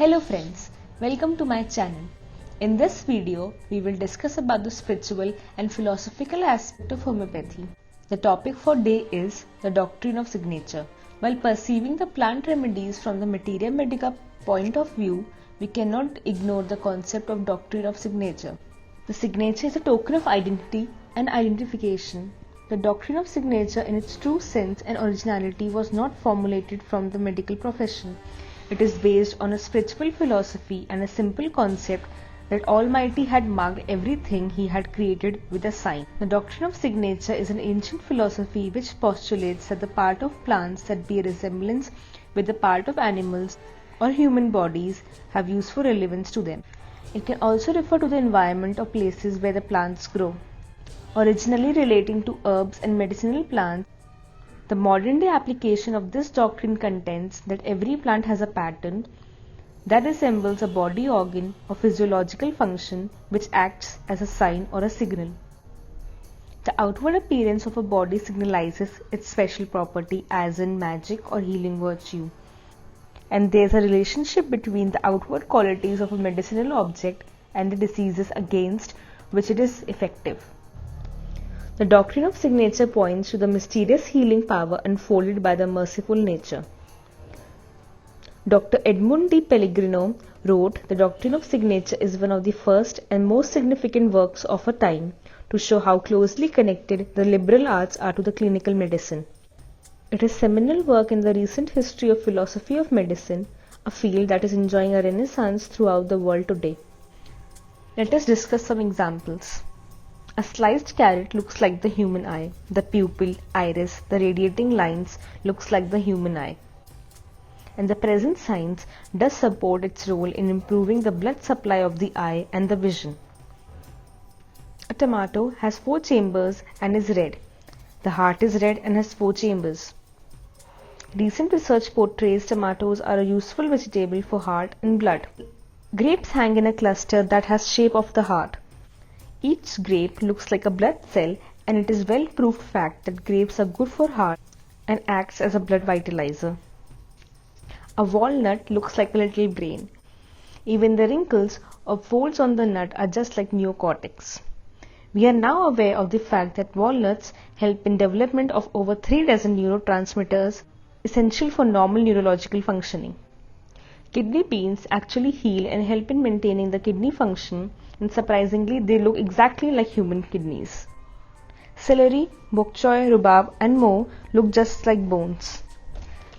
Hello friends, welcome to my channel. In this video, we will discuss about the spiritual and philosophical aspect of homeopathy. The topic for day is the doctrine of signature. While perceiving the plant remedies from the materia medica point of view, we cannot ignore the concept of doctrine of signature. The signature is a token of identity and identification. The doctrine of signature in its true sense and originality was not formulated from the medical profession. It is based on a spiritual philosophy and a simple concept that Almighty had marked everything He had created with a sign. The doctrine of signature is an ancient philosophy which postulates that the part of plants that bear resemblance with the part of animals or human bodies have useful relevance to them. It can also refer to the environment or places where the plants grow. Originally relating to herbs and medicinal plants, the modern day application of this doctrine contends that every plant has a pattern that resembles a body organ or physiological function which acts as a sign or a signal. The outward appearance of a body signalizes its special property as in magic or healing virtue. And there is a relationship between the outward qualities of a medicinal object and the diseases against which it is effective. The doctrine of signature points to the mysterious healing power unfolded by the merciful nature. Dr. Edmund de Pellegrino wrote, "The doctrine of signature is one of the first and most significant works of our time to show how closely connected the liberal arts are to the clinical medicine. It is seminal work in the recent history of philosophy of medicine, a field that is enjoying a renaissance throughout the world today." Let us discuss some examples. A sliced carrot looks like the human eye. The pupil, iris, the radiating lines looks like the human eye. And the present science does support its role in improving the blood supply of the eye and the vision. A tomato has 4 chambers and is red. The heart is red and has 4 chambers. Recent research portrays tomatoes are a useful vegetable for heart and blood. Grapes hang in a cluster that has shape of the heart. Each grape looks like a blood cell, and it is well proved fact that grapes are good for heart and acts as a blood vitalizer. A walnut looks like a little brain. Even the wrinkles or folds on the nut are just like neocortex. We are now aware of the fact that walnuts help in development of over 3 dozen neurotransmitters essential for normal neurological functioning. Kidney beans actually heal and help in maintaining the kidney function, and surprisingly they look exactly like human kidneys. Celery, bok choy, rhubarb and more look just like bones.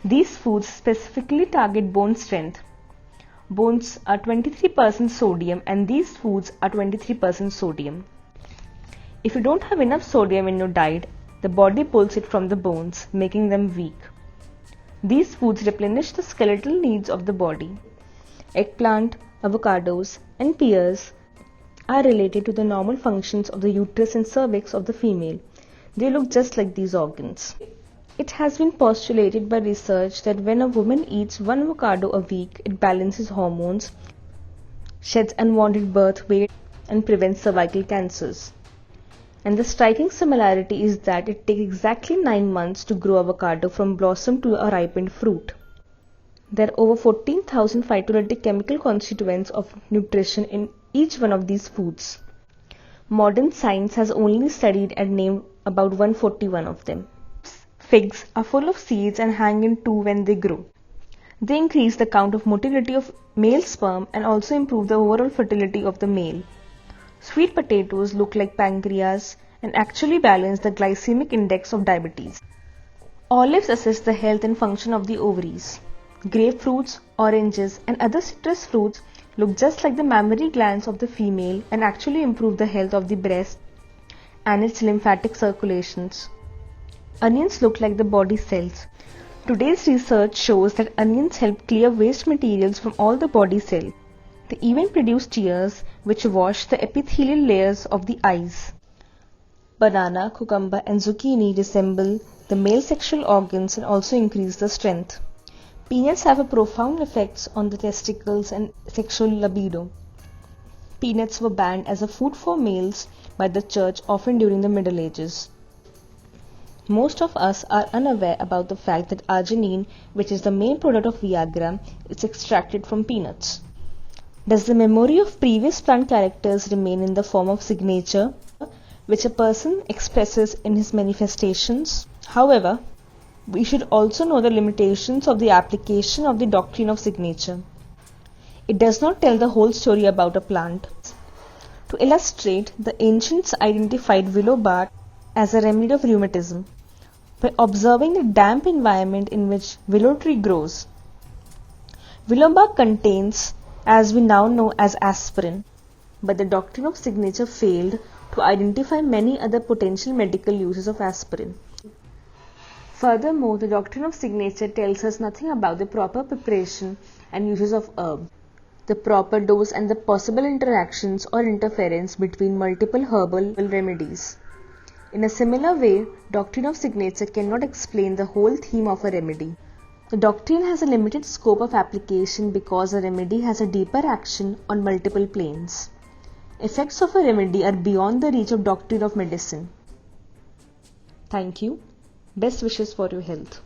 These foods specifically target bone strength. Bones are 23% sodium and these foods are 23% sodium. If you don't have enough sodium in your diet, the body pulls it from the bones, making them weak. These foods replenish the skeletal needs of the body. Eggplant, avocados and pears are related to the normal functions of the uterus and cervix of the female. They look just like these organs. It has been postulated by research that when a woman eats 1 avocado a week, it balances hormones, sheds unwanted birth weight, and prevents cervical cancers. And the striking similarity is that it takes exactly 9 months to grow avocado from blossom to a ripened fruit. There are over 14,000 phytolytic chemical constituents of nutrition in each one of these foods. Modern science has only studied and named about 141 of them. Figs are full of seeds and hang in 2 when they grow. They increase the count of motility of male sperm and also improve the overall fertility of the male. Sweet potatoes look like pancreas and actually balance the glycemic index of diabetes. Olives assist the health and function of the ovaries. Grapefruits, oranges and other citrus fruits look just like the mammary glands of the female and actually improve the health of the breast and its lymphatic circulations. Onions look like the body cells. Today's research shows that onions help clear waste materials from all the body cells. They even produce tears which wash the epithelial layers of the eyes. Banana, cucumber and zucchini resemble the male sexual organs and also increase the strength. Peanuts have a profound effect on the testicles and sexual libido. Peanuts were banned as a food for males by the church often during the Middle Ages. Most of us are unaware about the fact that arginine, which is the main product of Viagra, is extracted from peanuts. Does the memory of previous plant characters remain in the form of signature, which a person expresses in his manifestations? However, we should also know the limitations of the application of the doctrine of signature. It does not tell the whole story about a plant. To illustrate, the ancients identified willow bark as a remedy of rheumatism by observing the damp environment in which willow tree grows. Willow bark contains, as we now know, as aspirin, but the doctrine of signature failed to identify many other potential medical uses of aspirin. Furthermore, the doctrine of signature tells us nothing about the proper preparation and uses of herb, the proper dose, and the possible interactions or interference between multiple herbal remedies. In a similar way, doctrine of signature cannot explain the whole theme of a remedy. The doctrine has a limited scope of application because a remedy has a deeper action on multiple planes. Effects of a remedy are beyond the reach of doctrine of medicine. Thank you. Best wishes for your health.